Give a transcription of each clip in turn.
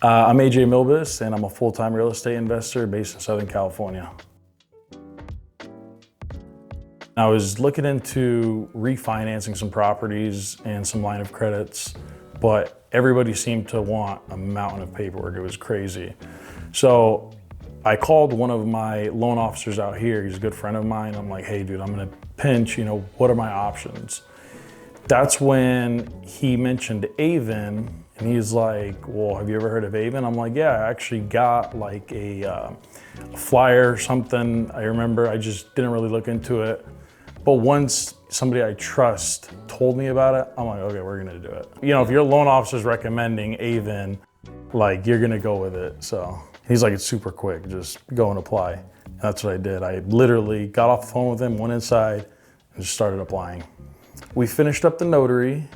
I'm AJ Milbus, and I'm a full-time real estate investor based in Southern California. I was looking into refinancing some properties and some line of credits, but everybody seemed to want a mountain of paperwork. It was crazy. So I called one of my loan officers out here. He's a good friend of mine. I'm like, hey dude, I'm gonna pinch, what are my options? That's when he mentioned Aven, and he's like, well, have you ever heard of Aven? I'm like, yeah, I actually got like a flyer or something. I remember, I just didn't really look into it. But once somebody I trust told me about it, I'm like, okay, we're gonna do it. If your loan officer's recommending Aven, like you're gonna go with it. So he's like, it's super quick, just go and apply. And that's what I did. I literally got off the phone with him, went inside, and just started applying. We finished up the notary,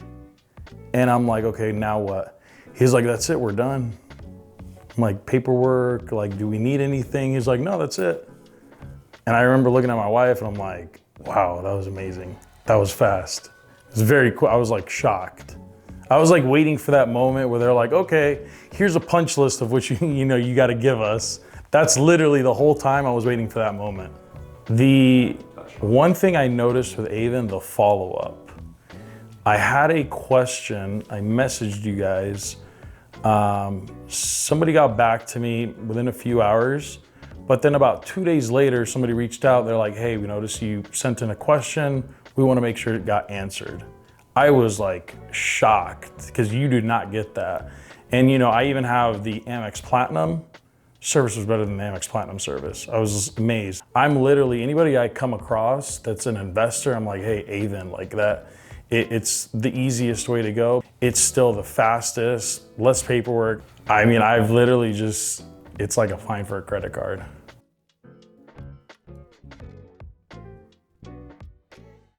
and I'm like, okay, now what? He's like, that's it, we're done. I'm like, paperwork, like, do we need anything? He's like, no, that's it. And I remember looking at my wife, and I'm like, wow, that was amazing. That was fast. It was very quick. I was like shocked. I was like waiting for that moment where they're like, okay, here's a punch list of what you got to give us. That's literally the whole time I was waiting for that moment. The one thing I noticed with Aven, the follow-up. I had a question, I messaged you guys. Somebody got back to me within a few hours, but then about 2 days later, somebody reached out. They're like, hey, we noticed you sent in a question. We want to make sure it got answered. I was like shocked because you do not get that. And I even have the Amex Platinum. Service was better than the Amex Platinum service. I was amazed. I'm literally, anybody I come across that's an investor, I'm like, hey, Aven, like that. It's the easiest way to go. It's still the fastest, less paperwork. I mean, I've literally it's like applying for a credit card.